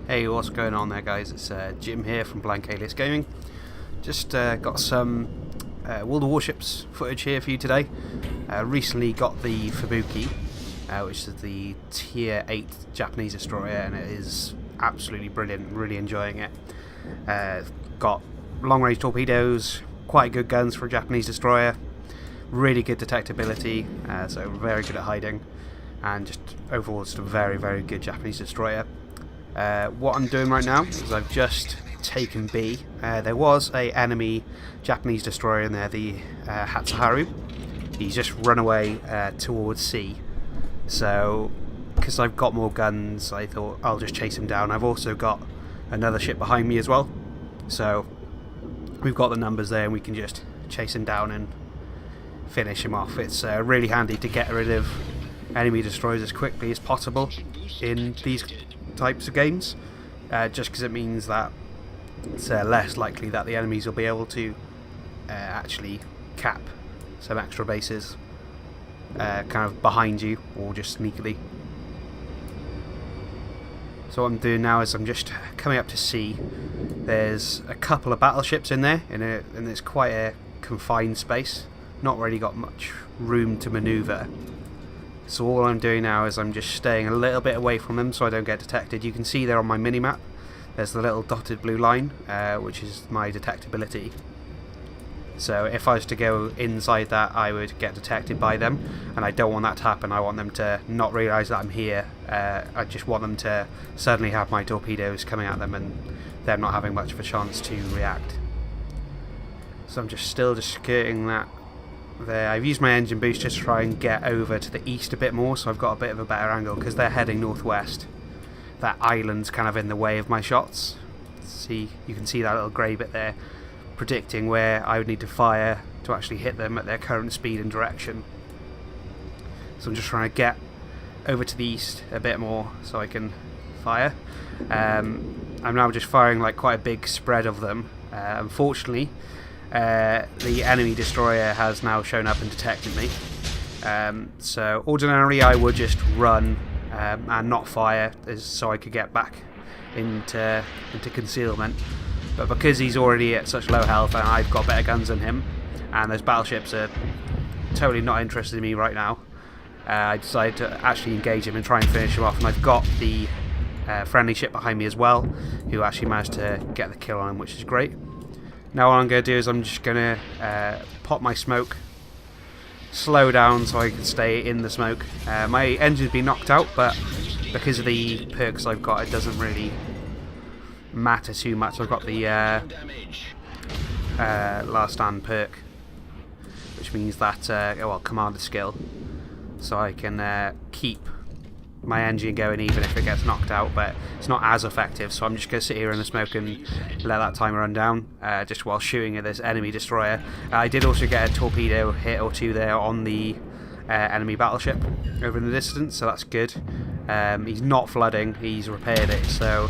Hey, what's going on there, guys? It's Jim here from Blank Alias Gaming. Just got some World of Warships footage here for you today. Recently got the Fubuki, which is the Tier 8 Japanese destroyer, and it is absolutely brilliant. Really enjoying it. Got long-range torpedoes, quite good guns for a Japanese destroyer, really good detectability, so very good at hiding, and just overall just a very, very good Japanese destroyer. What I'm doing right now is I've just taken B. There was a enemy Japanese destroyer in there, the Hatsuharu. He's just run away towards C. So, because I've got more guns, I thought I'll just chase him down. I've also got another ship behind me as well. So, we've got the numbers there and we can just chase him down and finish him off. It's really handy to get rid of enemy destroyers as quickly as possible in these types of games, just because it means that it's less likely that the enemies will be able to actually cap some extra bases kind of behind you or just sneakily. So what I'm doing now is I'm just coming up to C. There's a couple of battleships in there, and it's quite a confined space, not really got much room to maneuver. So all I'm doing now is I'm just staying a little bit away from them so I don't get detected. You can see there on my mini-map, there's the little dotted blue line, which is my detectability. So if I was to go inside that, I would get detected by them, and I don't want that to happen. I want them to not realise that I'm here. I just want them to suddenly have my torpedoes coming at them and them not having much of a chance to react. So I'm just skirting that there. I've used my engine boost just to try and get over to the east a bit more, so I've got a bit of a better angle because they're heading northwest. That island's kind of in the way of my shots. See, you can see that little grey bit there, predicting where I would need to fire to actually hit them at their current speed and direction. So I'm just trying to get over to the east a bit more so I can fire. I'm now just firing like quite a big spread of them. Unfortunately, the enemy destroyer has now shown up and detected me. So ordinarily I would just run and not fire so I could get back into concealment. But because he's already at such low health and I've got better guns than him, and those battleships are totally not interested in me right now, I decided to actually engage him and try and finish him off. And I've got the friendly ship behind me as well, who actually managed to get the kill on him, which is great. Now what I'm going to do is I'm just going to pop my smoke, slow down so I can stay in the smoke. My engine's been knocked out, but because of the perks I've got, it doesn't really matter too much. I've got the last stand perk, which means that, commander skill, so I can keep my engine going even if it gets knocked out, but it's not as effective. So I'm just going to sit here in the smoke and let that timer run down, just while shooting at this enemy destroyer. I did also get a torpedo hit or two there on the enemy battleship over in the distance, so that's good. He's not flooding, he's repaired it, so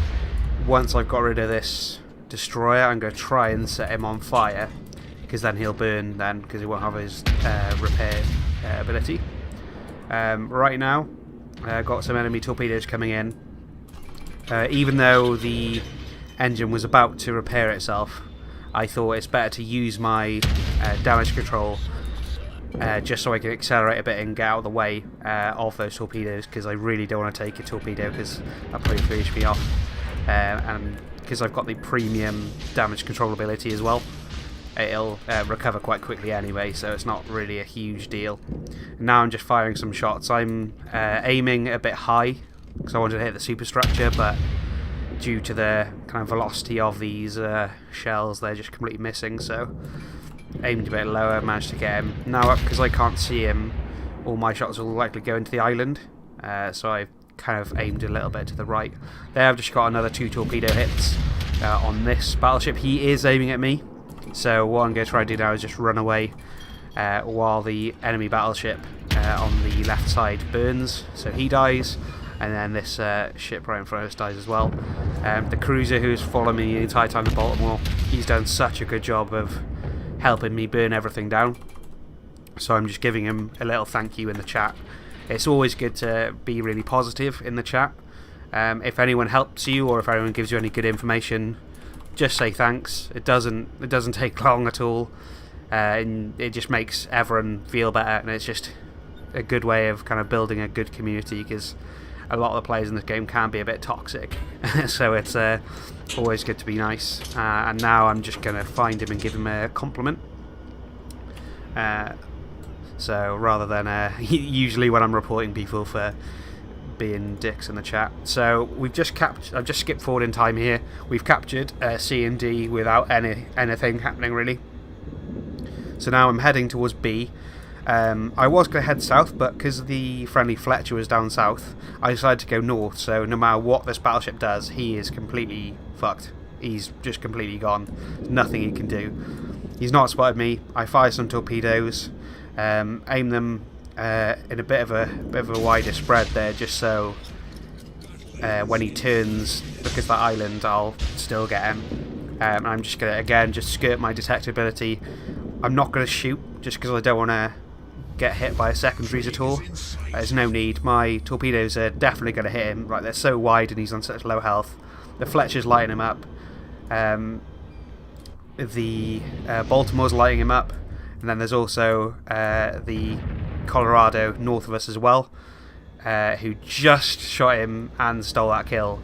once I've got rid of this destroyer, I'm going to try and set him on fire, because then he'll burn then, because he won't have his repair ability. Right now got some enemy torpedoes coming in. Even though the engine was about to repair itself, I thought it's better to use my damage control just so I can accelerate a bit and get out of the way of those torpedoes, because I really don't want to take a torpedo because that'll probably finish me off. And because I've got the premium damage control ability as well, it'll recover quite quickly anyway, so it's not really a huge deal. Now I'm just firing some shots. I'm aiming a bit high because I wanted to hit the superstructure, but due to the kind of velocity of these shells, they're just completely missing, so aimed a bit lower, managed to get him. Now up, because I can't see him, all my shots will likely go into the island, so I've kind of aimed a little bit to the right. There I've just got another 2 torpedo hits on this battleship. He is aiming at me, so what I'm going to try to do now is just run away while the enemy battleship on the left side burns, so he dies, and then this ship right in front of us dies as well. The cruiser who's following me the entire time to Baltimore, he's done such a good job of helping me burn everything down, so I'm just giving him a little thank you in the chat. It's always good to be really positive in the chat, If anyone helps you or if anyone gives you any good information, just say thanks. It doesn't take long at all, and it just makes everyone feel better, and it's just a good way of kind of building a good community, because a lot of the players in this game can be a bit toxic. So it's always good to be nice. And now I'm just going to find him and give him a compliment. So rather than usually when I'm reporting people for being dicks in the chat. So we've just I've just skipped forward in time here. We've captured C and D without anything happening really. So now I'm heading towards B. I was going to head south, but because the friendly Fletcher was down south, I decided to go north. So no matter what this battleship does, he is completely fucked. He's just completely gone. Nothing he can do. He's not spotted me. I fire some torpedoes, aim them in a bit of a wider spread there, just so when he turns, because that island, I'll still get him. I'm just going to again just skirt my detectability. I'm not going to shoot just because I don't want to get hit by a secondaries at all. There's no need. My torpedoes are definitely going to hit him. Right, they're so wide and he's on such low health. The Fletcher's lighting him up. The Baltimore's lighting him up, and then there's also the Colorado north of us as well, who just shot him and stole that kill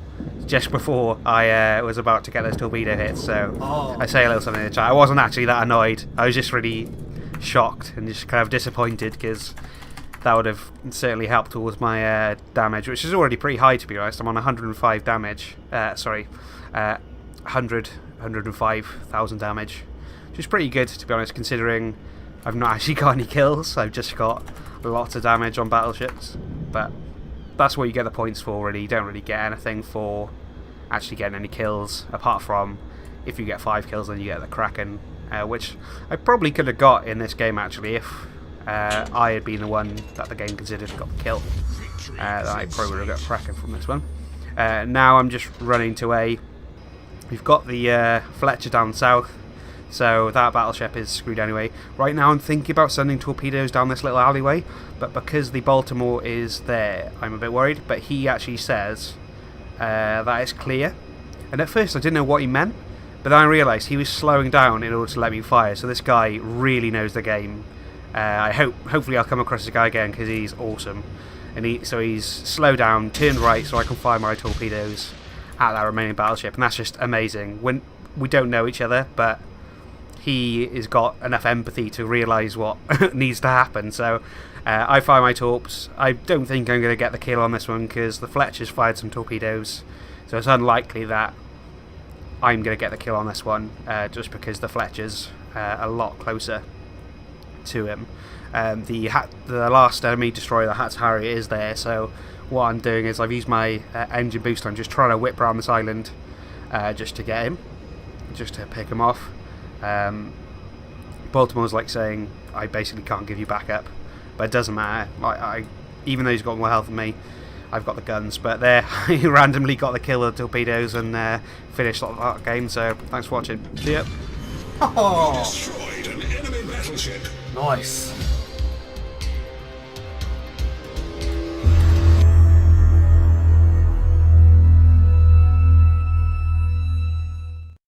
just before I was about to get those torpedo hits. So I say a little something in the chat. I wasn't actually that annoyed. I was just really shocked and just kind of disappointed, because that would have certainly helped towards my damage, which is already pretty high to be honest. I'm on 105 damage. 105,000 damage, which is pretty good to be honest, considering I've not actually got any kills. I've just got lots of damage on battleships, but that's what you get the points for really. You don't really get anything for actually getting any kills, apart from if you get 5 kills then you get the Kraken, which I probably could have got in this game actually if I had been the one that the game considered got the kill. I probably would have got Kraken from this one. Now I'm just running to A. We've got the Fletcher down south, so that battleship is screwed anyway. Right now I'm thinking about sending torpedoes down this little alleyway, but because the Baltimore is there, I'm a bit worried. But he actually says that it's clear, and at first I didn't know what he meant, but then I realised he was slowing down in order to let me fire. So this guy really knows the game. Hopefully I'll come across this guy again, because he's awesome. And he's slowed down, turned right, so I can fire my torpedoes at that remaining battleship, and that's just amazing. When we don't know each other, but he has got enough empathy to realise what needs to happen. So I fire my torps. I don't think I'm going to get the kill on this one, because the Fletcher's fired some torpedoes, so it's unlikely that I'm going to get the kill on this one, just because the Fletcher's a lot closer to him. The last enemy destroyer, the Hat's Harrier, is there, so what I'm doing is I've used my engine boost. I'm just trying to whip around this island just to get him, just to pick him off. Baltimore's like saying I basically can't give you backup, but it doesn't matter. Even though he's got more health than me, I've got the guns. But there, he randomly got the kill with the torpedoes and finished that game. So thanks for watching. See ya. Oh. Destroyed an enemy battleship. Nice.